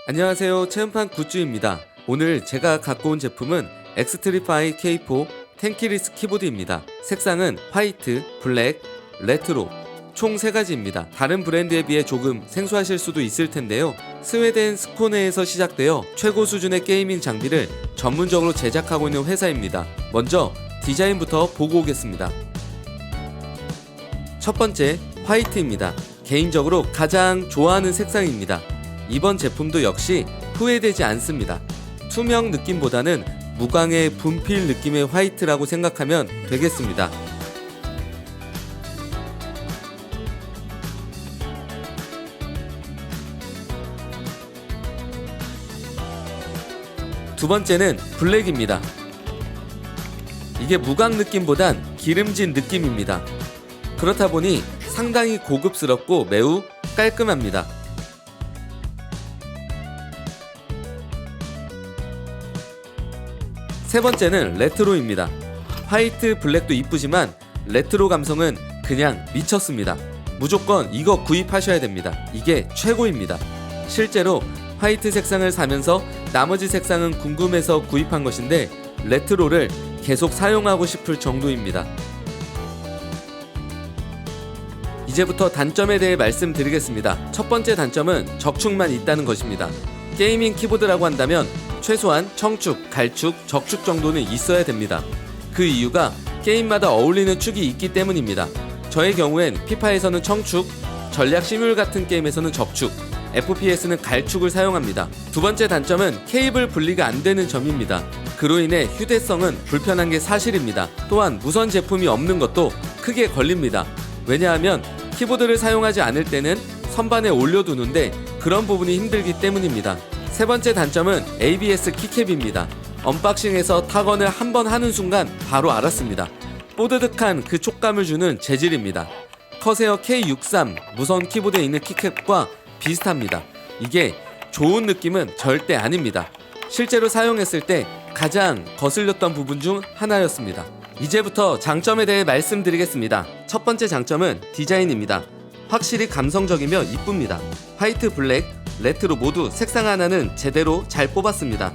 안녕하세요, 체험판 굿즈입니다. 오늘 제가 갖고 온 제품은 엑스트리파이 K4 텐키리스 키보드입니다. 색상은 화이트, 블랙, 레트로 총 3가지입니다. 다른 브랜드에 비해 조금 생소하실 수도 있을 텐데요. 스웨덴 스코네에서 시작되어 최고 수준의 게이밍 장비를 전문적으로 제작하고 있는 회사입니다. 먼저 디자인부터 보고 오겠습니다. 첫 번째, 화이트입니다. 개인적으로 가장 좋아하는 색상입니다. 이번 제품도 역시 후회되지 않습니다. 투명 느낌보다는 무광의 분필 느낌의 화이트라고 생각하면 되겠습니다. 두 번째는 블랙입니다. 이게 무광 느낌보단 기름진 느낌입니다. 그렇다 보니 상당히 고급스럽고 매우 깔끔합니다. 세 번째는 레트로입니다. 화이트, 블랙도 이쁘지만 레트로 감성은 그냥 미쳤습니다. 무조건 이거 구입하셔야 됩니다. 이게 최고입니다. 실제로 화이트 색상을 사면서 나머지 색상은 궁금해서 구입한 것인데 레트로를 계속 사용하고 싶을 정도입니다. 이제부터 단점에 대해 말씀드리겠습니다. 첫 번째 단점은 적축만 있다는 것입니다. 게이밍 키보드라고 한다면 최소한 청축, 갈축, 적축 정도는 있어야 됩니다. 그 이유가 게임마다 어울리는 축이 있기 때문입니다. 저의 경우엔 피파에서는 청축, 전략 시뮬 같은 게임에서는 적축, FPS는 갈축을 사용합니다. 두 번째 단점은 케이블 분리가 안 되는 점입니다. 그로 인해 휴대성은 불편한 게 사실입니다. 또한 무선 제품이 없는 것도 크게 걸립니다. 왜냐하면 키보드를 사용하지 않을 때는 선반에 올려두는데 그런 부분이 힘들기 때문입니다. 세 번째 단점은 ABS 키캡입니다. 언박싱에서 타건을 한번 하는 순간 바로 알았습니다. 뽀드득한 그 촉감을 주는 재질입니다. 커세어 K63 무선 키보드에 있는 키캡과 비슷합니다. 이게 좋은 느낌은 절대 아닙니다. 실제로 사용했을 때 가장 거슬렸던 부분 중 하나였습니다. 이제부터 장점에 대해 말씀드리겠습니다. 첫 번째 장점은 디자인입니다. 확실히 감성적이며 이쁩니다. 화이트, 블랙, 레트로 모두 색상 하나는 제대로 잘 뽑았습니다.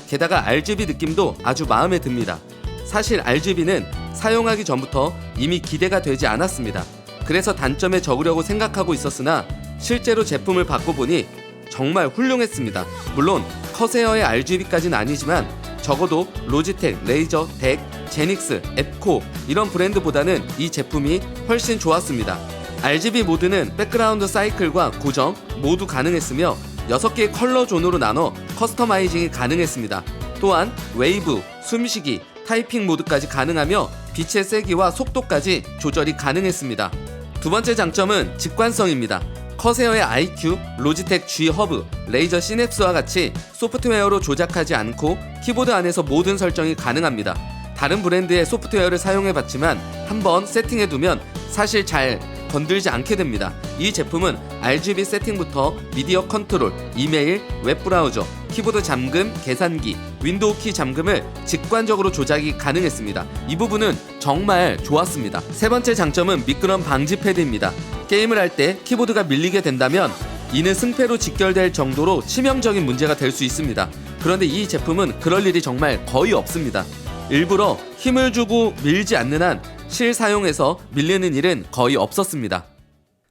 게다가 RGB 느낌도 아주 마음에 듭니다. 사실 RGB는 사용하기 전부터 이미 기대가 되지 않았습니다. 그래서 단점에 적으려고 생각하고 있었으나 실제로 제품을 바꿔보니 정말 훌륭했습니다. 물론 커세어의 RGB까지는 아니지만 적어도 로지텍, 레이저, 덱, 제닉스, 앱코 이런 브랜드보다는 이 제품이 훨씬 좋았습니다. RGB 모드는 백그라운드 사이클과 고정 모두 가능했으며 6개의 컬러 존으로 나눠 커스터마이징이 가능했습니다. 또한 웨이브, 숨쉬기, 타이핑 모드까지 가능하며 빛의 세기와 속도까지 조절이 가능했습니다. 두 번째 장점은 직관성입니다. 커세어의 IQ, 로지텍 G 허브, 레이저 시냅스와 같이 소프트웨어로 조작하지 않고 키보드 안에서 모든 설정이 가능합니다. 다른 브랜드의 소프트웨어를 사용해봤지만 한번 세팅해두면 사실 잘 건들지 않게 됩니다. 이 제품은 RGB 세팅부터 미디어 컨트롤, 이메일, 웹브라우저, 키보드 잠금, 계산기, 윈도우 키 잠금을 직관적으로 조작이 가능했습니다. 이 부분은 정말 좋았습니다. 세 번째 장점은 미끄럼 방지 패드입니다. 게임을 할 때 키보드가 밀리게 된다면 이는 승패로 직결될 정도로 치명적인 문제가 될 수 있습니다. 그런데 이 제품은 그럴 일이 정말 거의 없습니다. 일부러 힘을 주고 밀지 않는 한 실사용에서 밀리는 일은 거의 없었습니다.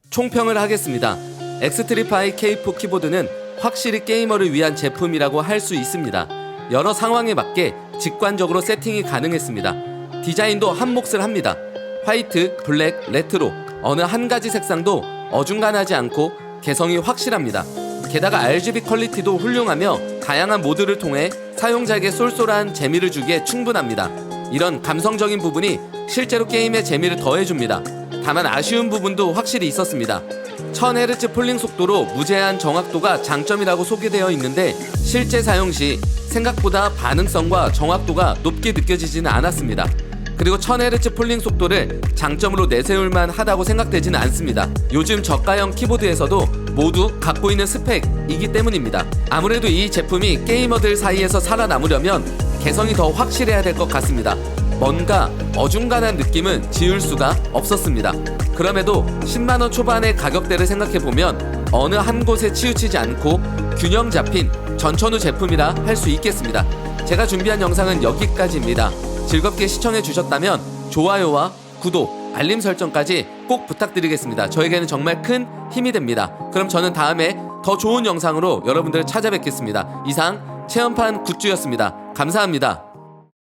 총평을 하겠습니다. 엑스트리파이 K4 키보드는 확실히 게이머를 위한 제품이라고 할 수 있습니다. 여러 상황에 맞게 직관적으로 세팅이 가능했습니다. 디자인도 한 몫을 합니다. 화이트, 블랙, 레트로 어느 한 가지 색상도 어중간하지 않고 개성이 확실합니다. 게다가 RGB 퀄리티도 훌륭하며 다양한 모드를 통해 사용자에게 쏠쏠한 재미를 주기에 충분합니다. 이런 감성적인 부분이 실제로 게임의 재미를 더해줍니다. 다만 아쉬운 부분도 확실히 있었습니다. 1000Hz 폴링 속도로 무제한 정확도가 장점이라고 소개되어 있는데 실제 사용 시 생각보다 반응성과 정확도가 높게 느껴지지는 않았습니다. 그리고 1000Hz 폴링 속도를 장점으로 내세울만 하다고 생각되지는 않습니다. 요즘 저가형 키보드에서도 모두 갖고 있는 스펙이기 때문입니다. 아무래도 이 제품이 게이머들 사이에서 살아남으려면 개성이 더 확실해야 될 것 같습니다. 뭔가 어중간한 느낌은 지울 수가 없었습니다. 그럼에도 10만원 초반의 가격대를 생각해보면 어느 한 곳에 치우치지 않고 균형 잡힌 전천후 제품이라 할 수 있겠습니다. 제가 준비한 영상은 여기까지입니다. 즐겁게 시청해 주셨다면 좋아요와 구독, 알림 설정까지 꼭 부탁드리겠습니다. 저에게는 정말 큰 힘이 됩니다. 그럼 저는 다음에 더 좋은 영상으로 여러분들을 찾아뵙겠습니다. 이상 체험판 굿즈였습니다. 감사합니다.